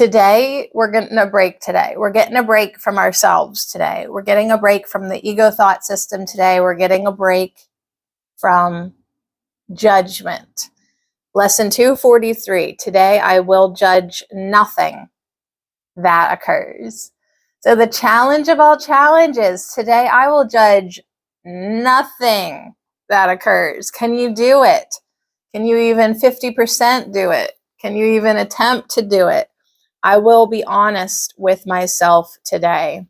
Today, we're getting a break today. We're getting a break from ourselves today. We're getting a break from the ego thought system today. We're getting a break from judgment. Lesson 243. Today, I will judge nothing that occurs. So the challenge of all challenges, today I will judge nothing that occurs. Can you do it? Can you even 50% do it? Can you even attempt to do it? I will be honest with myself today.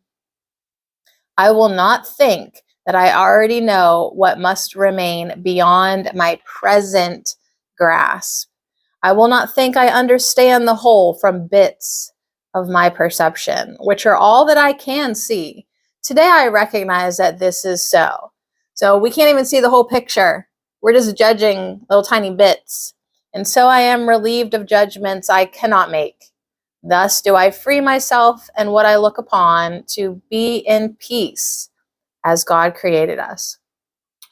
I will not think that I already know what must remain beyond my present grasp. I will not think I understand the whole from bits of my perception, which are all that I can see. Today I recognize that this is so. So we can't even see the whole picture. We're just judging little tiny bits. And so I am relieved of judgments I cannot make. Thus do I free myself and what I look upon to be in peace as God created us.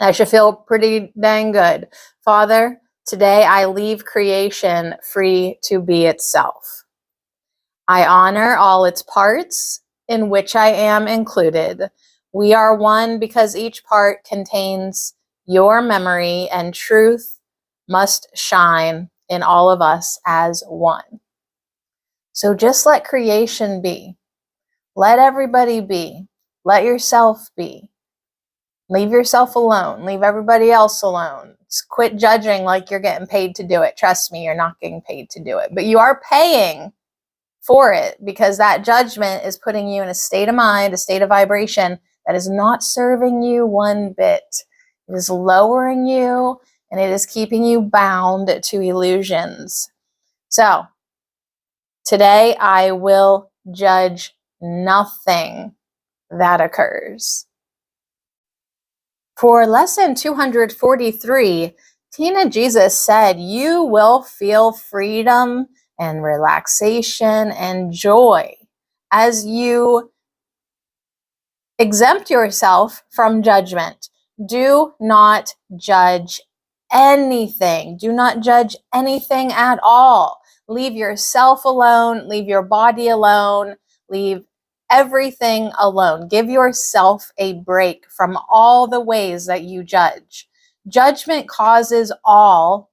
That should feel pretty dang good. Father, today I leave creation free to be itself. I honor all its parts in which I am included. We are one because each part contains your memory, and truth must shine in all of us as one. So just let creation be. Let everybody be. Let yourself be. Leave yourself alone. Leave everybody else alone. Just quit judging like you're getting paid to do it. Trust me, you're not getting paid to do it. But you are paying for it, because that judgment is putting you in a state of mind, a state of vibration that is not serving you one bit. It is lowering you, and it is keeping you bound to illusions. So, today I will judge nothing that occurs. For lesson 243, Tina Jesus said, you will feel freedom and relaxation and joy as you exempt yourself from judgment. Do not judge anything. Do not judge anything at all. Leave yourself alone. Leave your body alone. Leave everything alone. Give yourself a break from all the ways that you judge. Judgment causes all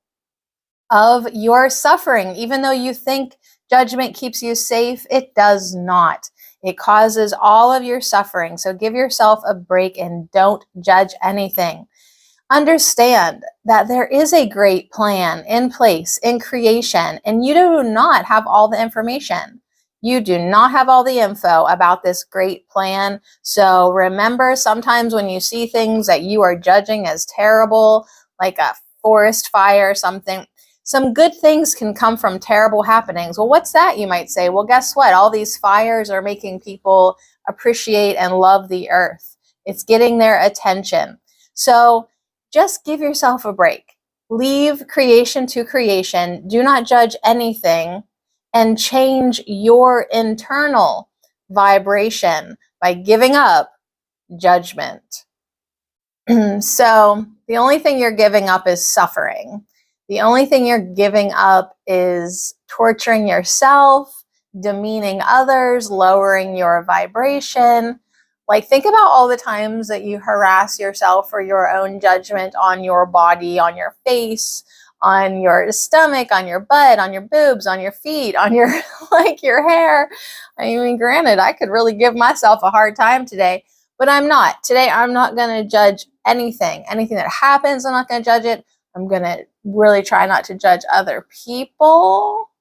of your suffering. Even though you think judgment keeps you safe, it does not. It causes all of your suffering. So give yourself a break and don't judge anything. Understand that there is a great plan in place in creation, and you do not have all the information. You do not have all the info about this great plan. So remember, sometimes when you see things that you are judging as terrible, like a forest fire or something, some good things can come from terrible happenings. Well, what's that, you might say? Well, guess what? All these fires are making people appreciate and love the earth. It's getting their attention. So just give yourself a break. Leave creation to creation. Do not judge anything, and change your internal vibration by giving up judgment. So the only thing you're giving up is suffering. The only thing you're giving up is torturing yourself, demeaning others, lowering your vibration. Like, think about all the times that you harass yourself for your own judgment on your body, on your face, on your stomach, on your butt, on your boobs, on your feet, on your, like, your hair. I mean, granted, I could really give myself a hard time today, but I'm not. Today, I'm not going to judge anything. Anything that happens, I'm not going to judge it. I'm going to really try not to judge other people.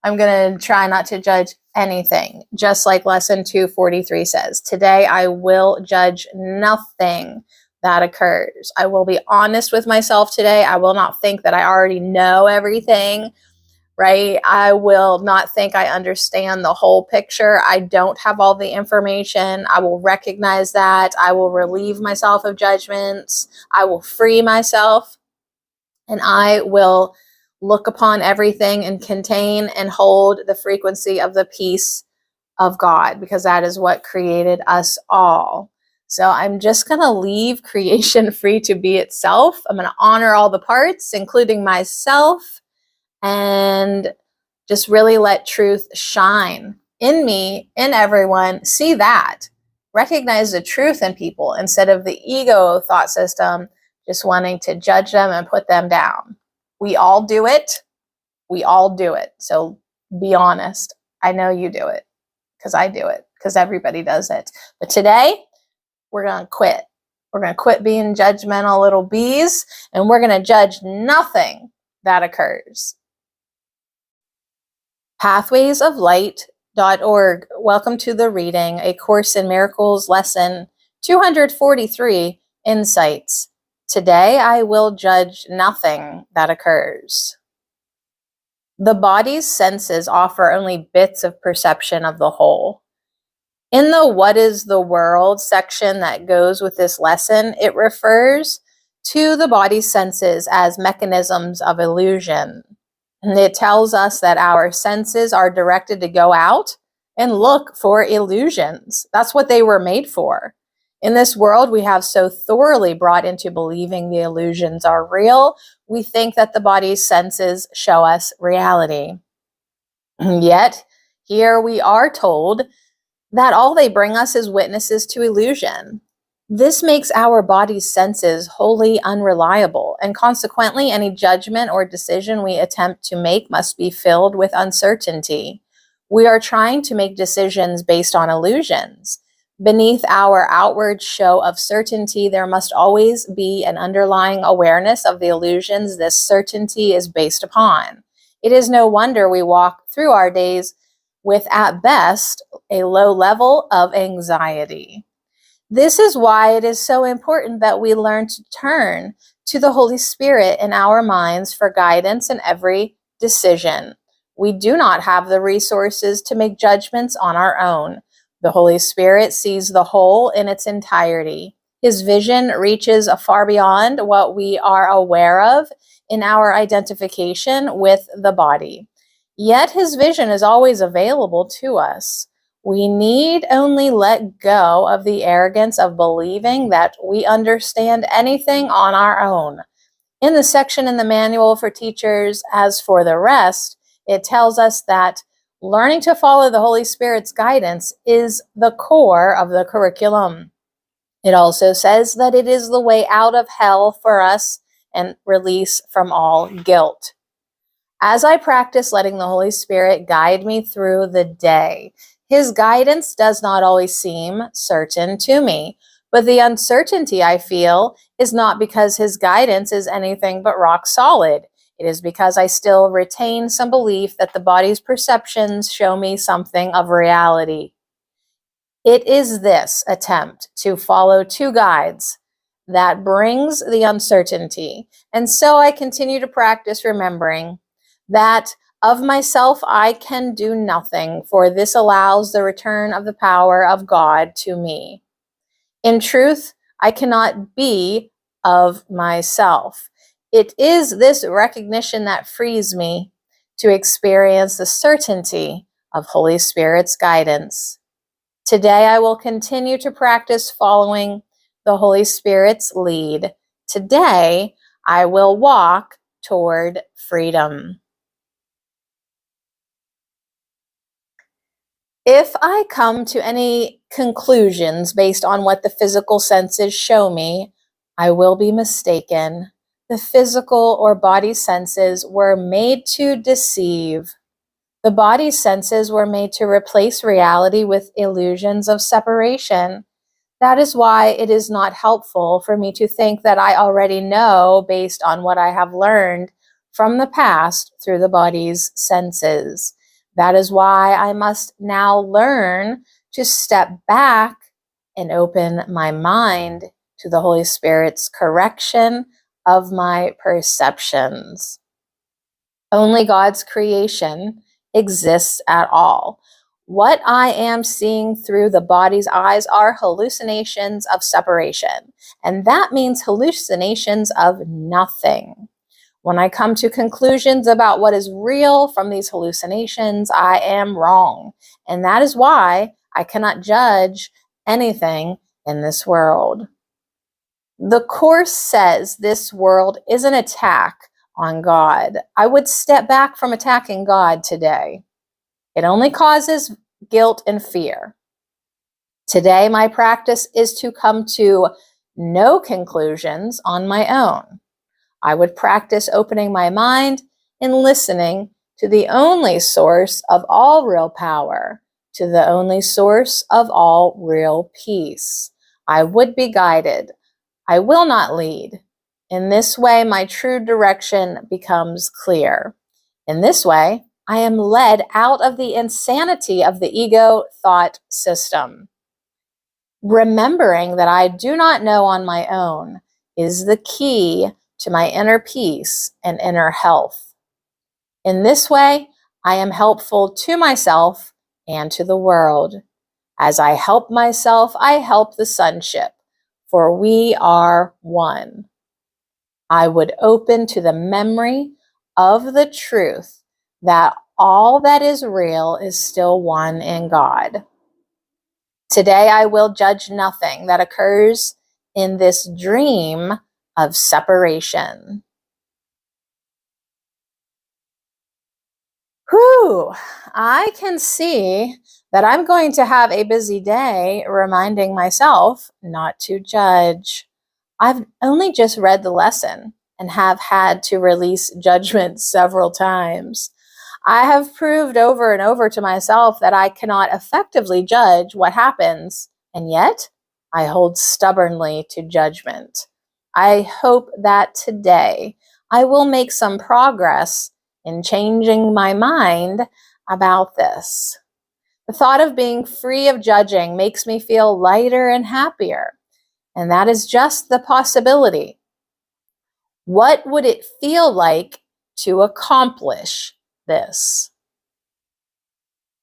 I'm going to try not to judge anything, just like lesson 243 says. Today, I will judge nothing that occurs. I will be honest with myself today. I will not think that I already know everything, right? I will not think I understand the whole picture. I don't have all the information. I will recognize that. I will relieve myself of judgments. I will free myself. And I will look upon everything and contain and hold the frequency of the peace of God, because that is what created us all. So I'm just going to leave creation free to be itself. I'm going to honor all the parts, including myself, and Just really let truth shine in me, in everyone. See that. Recognize the truth in people instead of the ego thought system, just wanting to judge them and put them down. We all do it. We all do it. So be honest. I know you do it because I do it, because everybody does it. But today, we're going to quit. We're going to quit being judgmental little bees, and we're going to judge nothing that occurs. Pathwaysoflight.org. Welcome to the reading, A Course in Miracles, lesson 243, Insights. Today I will judge nothing that occurs. The body's senses offer only bits of perception of the whole. In the What is the World section that goes with this lesson, it refers to the body's senses as mechanisms of illusion. And it tells us that our senses are directed to go out and look for illusions. That's what they were made for. In this world, we have so thoroughly brought into believing the illusions are real, we think that the body's senses show us reality. Yet, here we are told that all they bring us is witnesses to illusion. This makes our body's senses wholly unreliable, and consequently, any judgment or decision we attempt to make must be filled with uncertainty. We are trying to make decisions based on illusions. Beneath our outward show of certainty, there must always be an underlying awareness of the illusions this certainty is based upon. It is no wonder we walk through our days with, at best, a low level of anxiety. This is why it is so important that we learn to turn to the Holy Spirit in our minds for guidance in every decision. We do not have the resources to make judgments on our own. The Holy Spirit sees the whole in its entirety. His vision reaches far beyond what we are aware of in our identification with the body. Yet his vision is always available to us. We need only let go of the arrogance of believing that we understand anything on our own. In the section in the manual for teachers, As for the Rest, it tells us that learning to follow the Holy Spirit's guidance is the core of the curriculum. It also says that it is the way out of hell for us and release from all guilt. As I practice letting the Holy Spirit guide me through the day, his guidance does not always seem certain to me, but the uncertainty I feel is not because his guidance is anything but rock solid. It is because I still retain some belief that the body's perceptions show me something of reality. It is this attempt to follow two guides that brings the uncertainty, and so I continue to practice remembering that of myself I can do nothing, for this allows the return of the power of God to me. In truth, I cannot be of myself. It is this recognition that frees me to experience the certainty of Holy Spirit's guidance. Today I will continue to practice following the Holy Spirit's lead. Today I will walk toward freedom. If I come to any conclusions based on what the physical senses show me, I will be mistaken. The physical or body senses were made to deceive. The body's senses were made to replace reality with illusions of separation. That is why it is not helpful for me to think that I already know based on what I have learned from the past through the body's senses. That is why I must now learn to step back and open my mind to the Holy Spirit's correction of my perceptions. Only God's creation exists at all. What I am seeing through the body's eyes are hallucinations of separation, and that means hallucinations of nothing. When I come to conclusions about what is real from these hallucinations, I am wrong, and that is why I cannot judge anything in this world. The Course says this world is an attack on God. I would step back from attacking God today. It only causes guilt and fear. Today, my practice is to come to no conclusions on my own. I would practice opening my mind and listening to the only source of all real power, to the only source of all real peace. I would be guided. I will not lead. In this way, my true direction becomes clear. In this way, I am led out of the insanity of the ego thought system. Remembering that I do not know on my own is the key to my inner peace and inner health. In this way, I am helpful to myself and to the world. As I help myself, I help the sonship, for we are one. I would open to the memory of the truth that all that is real is still one in God. Today I will judge nothing that occurs in this dream of separation. Whew, I can see that I'm going to have a busy day reminding myself not to judge. I've only just read the lesson and have had to release judgment several times. I have proved over and over to myself that I cannot effectively judge what happens, and yet I hold stubbornly to judgment. I hope that today I will make some progress in changing my mind about this. The thought of being free of judging makes me feel lighter and happier, and that is just the possibility. What would it feel like to accomplish this?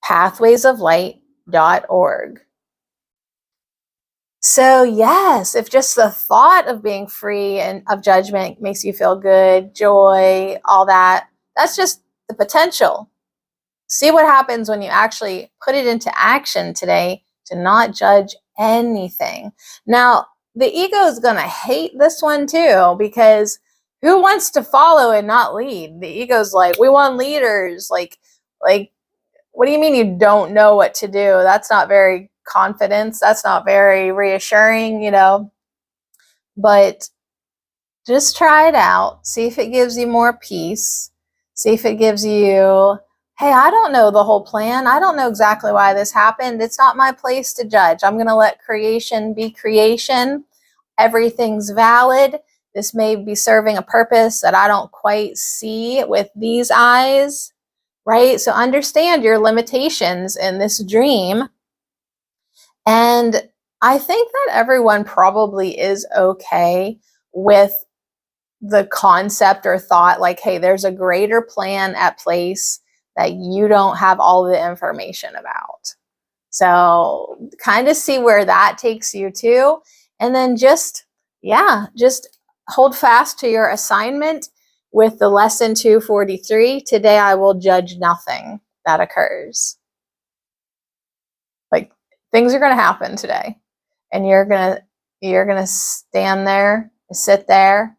pathwaysoflight.org. So yes, if just the thought of being free and of judgment makes you feel good, joy, all that, that's just the potential. See what happens when you actually put it into action today to not judge anything. Now, the ego is going to hate this one too, because who wants to follow and not lead? The ego's like, we want leaders. Like, what do you mean you don't know what to do? That's not very confidence. That's not very reassuring, But just try it out. See if it gives you more peace. See if it gives you, hey, I don't know the whole plan. I don't know exactly why this happened. It's not my place to judge. I'm going to let creation be creation. Everything's valid. This may be serving a purpose that I don't quite see with these eyes, right? So understand your limitations in this dream. And I think that everyone probably is okay with the concept or thought like, hey, there's a greater plan at place that you don't have all the information about. So kind of see where that takes you to. And then just hold fast to your assignment with the lesson 243. Today I will judge nothing that occurs. Like, things are going to happen today, and you're going to stand there, sit there,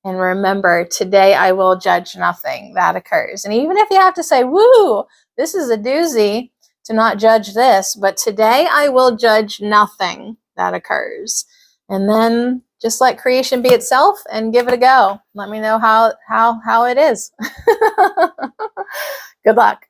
and remember, today I will judge nothing that occurs. And even if you have to say, woo, this is a doozy to not judge this, but today I will judge nothing that occurs. And then just let creation be itself and give it a go. Let me know how it is. Good luck.